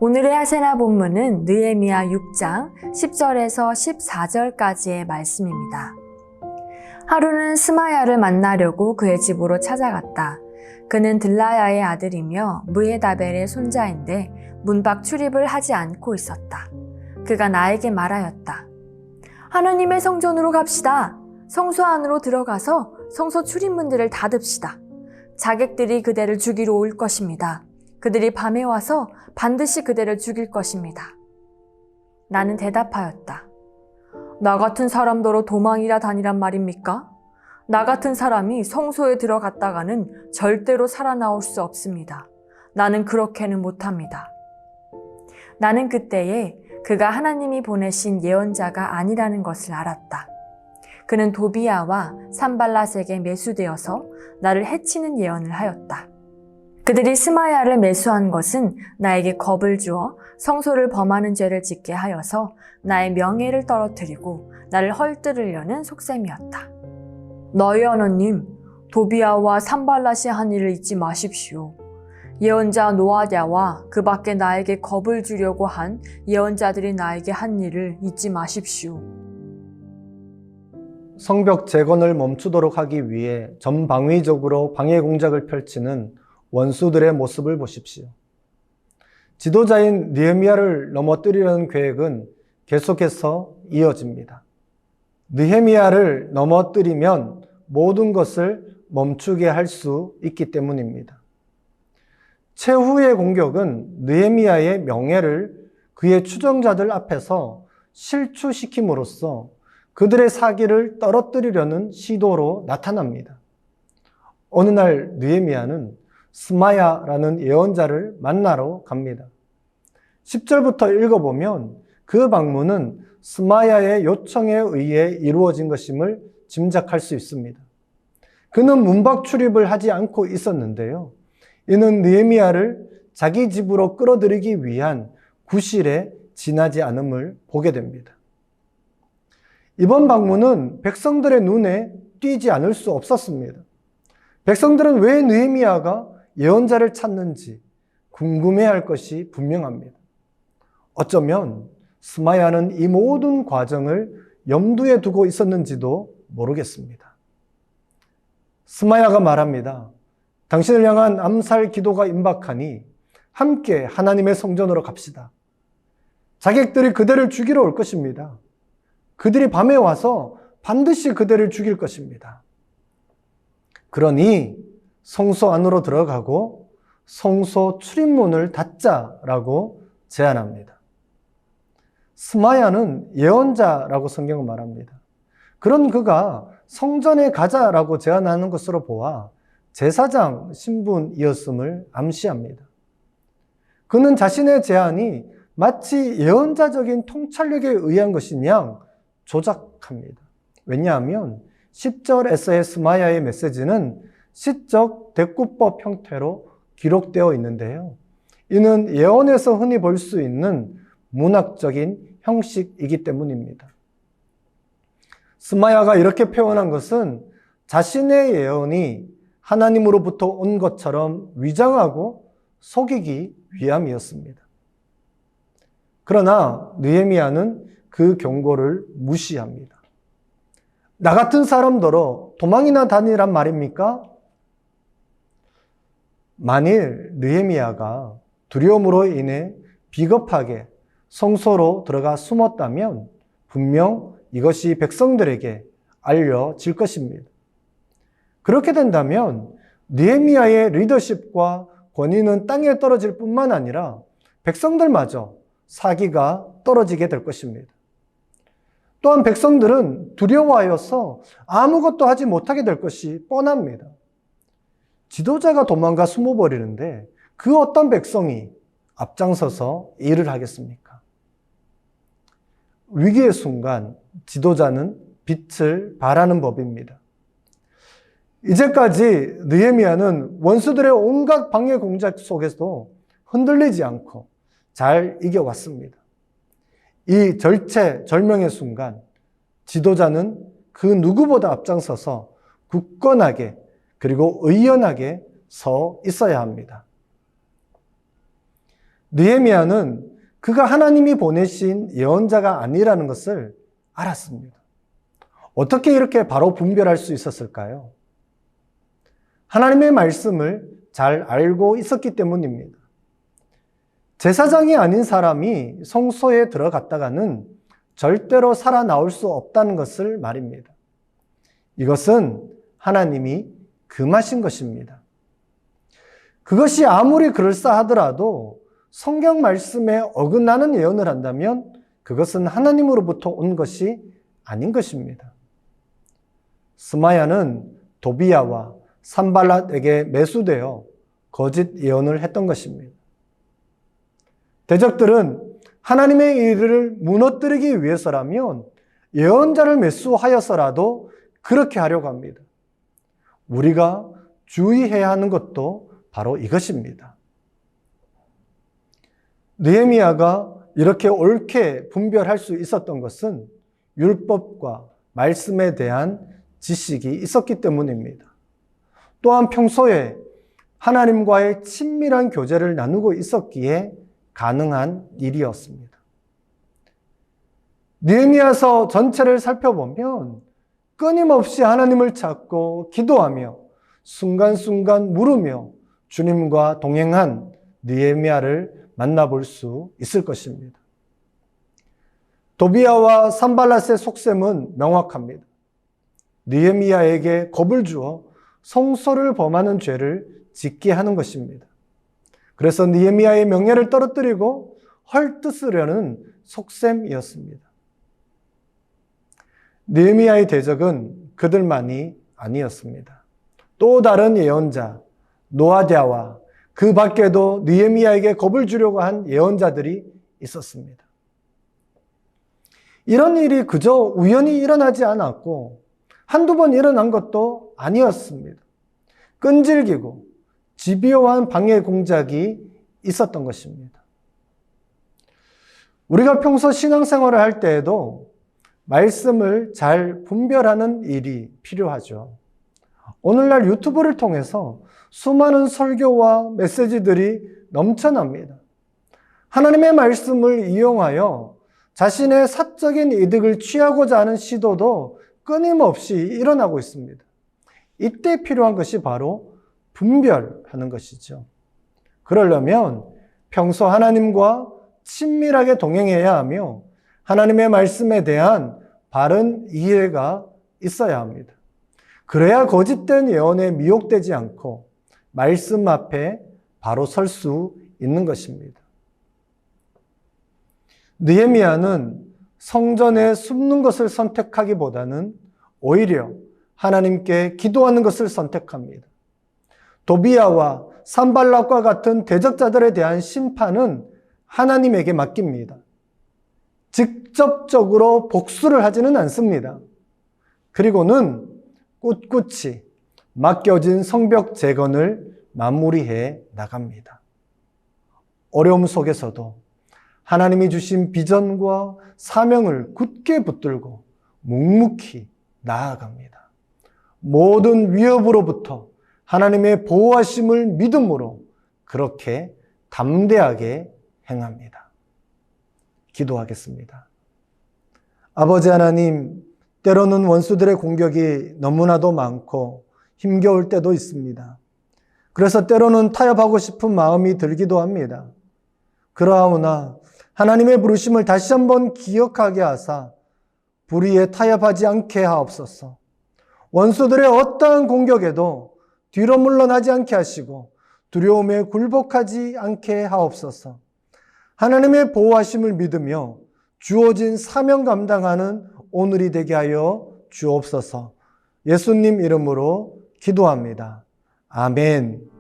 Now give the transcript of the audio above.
오늘의 하세나 본문은 느헤미야 6장 10절에서 14절까지의 말씀입니다. 하루는 스마야를 만나려고 그의 집으로 찾아갔다. 그는 들라야의 아들이며 무에다벨의 손자인데 문 밖 출입을 하지 않고 있었다. 그가 나에게 말하였다. 하나님의 성전으로 갑시다. 성소 안으로 들어가서 성소 출입문들을 닫읍시다. 자객들이 그대를 죽이러 올 것입니다. 그들이 밤에 와서 반드시 그대를 죽일 것입니다. 나는 대답하였다. 나 같은 사람더러 도망이라 다니란 말입니까? 나 같은 사람이 성소에 들어갔다가는 절대로 살아나올 수 없습니다. 나는 그렇게는 못합니다. 나는 그때에 그가 하나님이 보내신 예언자가 아니라는 것을 알았다. 그는 도비야와 산발랏에게 매수되어서 나를 해치는 예언을 하였다. 그들이 스마야를 매수한 것은 나에게 겁을 주어 성소를 범하는 죄를 짓게 하여서 나의 명예를 떨어뜨리고 나를 헐뜯으려는 속셈이었다. 너희 하나님, 도비야와 산발랏이 한 일을 잊지 마십시오. 예언자 노아랴와 그 밖에 나에게 겁을 주려고 한 예언자들이 나에게 한 일을 잊지 마십시오. 성벽 재건을 멈추도록 하기 위해 전방위적으로 방해 공작을 펼치는 원수들의 모습을 보십시오. 지도자인 느헤미야를 넘어뜨리려는 계획은 계속해서 이어집니다. 느헤미야를 넘어뜨리면 모든 것을 멈추게 할 수 있기 때문입니다. 최후의 공격은 느헤미야의 명예를 그의 추종자들 앞에서 실추시킴으로써 그들의 사기를 떨어뜨리려는 시도로 나타납니다. 어느 날 느헤미야는 스마야라는 예언자를 만나러 갑니다. 10절부터 읽어보면 그 방문은 스마야의 요청에 의해 이루어진 것임을 짐작할 수 있습니다. 그는 문밖 출입을 하지 않고 있었는데요. 이는 느헤미야를 자기 집으로 끌어들이기 위한 구실에 지나지 않음을 보게 됩니다. 이번 방문은 백성들의 눈에 띄지 않을 수 없었습니다. 백성들은 왜 느헤미야가 예언자를 찾는지 궁금해할 것이 분명합니다. 어쩌면 스마야는 이 모든 과정을 염두에 두고 있었는지도 모르겠습니다. 스마야가 말합니다. 당신을 향한 암살 기도가 임박하니 함께 하나님의 성전으로 갑시다. 자객들이 그대를 죽이러 올 것입니다. 그들이 밤에 와서 반드시 그대를 죽일 것입니다. 그러니 성소 안으로 들어가고 성소 출입문을 닫자라고 제안합니다. 스마야는 예언자라고 성경은 말합니다. 그런 그가 성전에 가자라고 제안하는 것으로 보아 제사장 신분이었음을 암시합니다. 그는 자신의 제안이 마치 예언자적인 통찰력에 의한 것인 양 조작합니다. 왜냐하면 10절에서의 스마야의 메시지는 시적 대꾸법 형태로 기록되어 있는데요. 이는 예언에서 흔히 볼 수 있는 문학적인 형식이기 때문입니다. 스마야가 이렇게 표현한 것은 자신의 예언이 하나님으로부터 온 것처럼 위장하고 속이기 위함이었습니다. 그러나 느헤미야는 그 경고를 무시합니다. 나 같은 사람더러 도망이나 다니란 말입니까? 만일 느헤미야가 두려움으로 인해 비겁하게 성소로 들어가 숨었다면 분명 이것이 백성들에게 알려질 것입니다. 그렇게 된다면 느헤미야의 리더십과 권위는 땅에 떨어질 뿐만 아니라 백성들마저 사기가 떨어지게 될 것입니다. 또한 백성들은 두려워하여서 아무것도 하지 못하게 될 것이 뻔합니다. 지도자가 도망가 숨어버리는데 그 어떤 백성이 앞장서서 일을 하겠습니까? 위기의 순간 지도자는 빛을 발하는 법입니다. 이제까지 느헤미야는 원수들의 온갖 방해 공작 속에서도 흔들리지 않고 잘 이겨왔습니다. 이 절체절명의 순간 지도자는 그 누구보다 앞장서서 굳건하게 그리고 의연하게 서 있어야 합니다. 느헤미야는 그가 하나님이 보내신 예언자가 아니라는 것을 알았습니다. 어떻게 이렇게 바로 분별할 수 있었을까요? 하나님의 말씀을 잘 알고 있었기 때문입니다. 제사장이 아닌 사람이 성소에 들어갔다가는 절대로 살아나올 수 없다는 것을 말입니다. 이것은 하나님이 금하신 것입니다. 그것이 아무리 그럴싸하더라도 성경 말씀에 어긋나는 예언을 한다면 그것은 하나님으로부터 온 것이 아닌 것입니다. 스마야는 도비야와 산발랏에게 매수되어 거짓 예언을 했던 것입니다. 대적들은 하나님의 일을 무너뜨리기 위해서라면 예언자를 매수하여서라도 그렇게 하려고 합니다. 우리가 주의해야 하는 것도 바로 이것입니다. 느헤미야가 이렇게 옳게 분별할 수 있었던 것은 율법과 말씀에 대한 지식이 있었기 때문입니다. 또한 평소에 하나님과의 친밀한 교제를 나누고 있었기에 가능한 일이었습니다. 느헤미야서 전체를 살펴보면 끊임없이 하나님을 찾고 기도하며 순간순간 물으며 주님과 동행한 느헤미야를 만나볼 수 있을 것입니다. 도비야와 산발랏의 속셈은 명확합니다. 느헤미야에게 겁을 주어 성소를 범하는 죄를 짓게 하는 것입니다. 그래서 느헤미야의 명예를 떨어뜨리고 헐뜯으려는 속셈이었습니다. 느헤미야의 대적은 그들만이 아니었습니다. 또 다른 예언자 노아디아와 그 밖에도 느헤미야에게 겁을 주려고 한 예언자들이 있었습니다. 이런 일이 그저 우연히 일어나지 않았고 한두 번 일어난 것도 아니었습니다. 끈질기고 집요한 방해 공작이 있었던 것입니다. 우리가 평소 신앙생활을 할 때에도 말씀을 잘 분별하는 일이 필요하죠. 오늘날 유튜브를 통해서 수많은 설교와 메시지들이 넘쳐납니다. 하나님의 말씀을 이용하여 자신의 사적인 이득을 취하고자 하는 시도도 끊임없이 일어나고 있습니다. 이때 필요한 것이 바로 분별하는 것이죠. 그러려면 평소 하나님과 친밀하게 동행해야 하며 하나님의 말씀에 대한 바른 이해가 있어야 합니다. 그래야 거짓된 예언에 미혹되지 않고 말씀 앞에 바로 설 수 있는 것입니다. 느헤미야는 성전에 숨는 것을 선택하기보다는 오히려 하나님께 기도하는 것을 선택합니다. 도비야와 산발랏과 같은 대적자들에 대한 심판은 하나님에게 맡깁니다. 직접적으로 복수를 하지는 않습니다. 그리고는 꿋꿋이 맡겨진 성벽 재건을 마무리해 나갑니다. 어려움 속에서도 하나님이 주신 비전과 사명을 굳게 붙들고 묵묵히 나아갑니다. 모든 위협으로부터 하나님의 보호하심을 믿음으로 그렇게 담대하게 행합니다. 기도하겠습니다. 아버지 하나님, 때로는 원수들의 공격이 너무나도 많고 힘겨울 때도 있습니다. 그래서 때로는 타협하고 싶은 마음이 들기도 합니다. 그러하오나 하나님의 부르심을 다시 한번 기억하게 하사 불의에 타협하지 않게 하옵소서. 원수들의 어떠한 공격에도 뒤로 물러나지 않게 하시고 두려움에 굴복하지 않게 하옵소서. 하나님의 보호하심을 믿으며 주어진 사명 감당하는 오늘이 되게 하여 주옵소서. 예수님 이름으로 기도합니다. 아멘.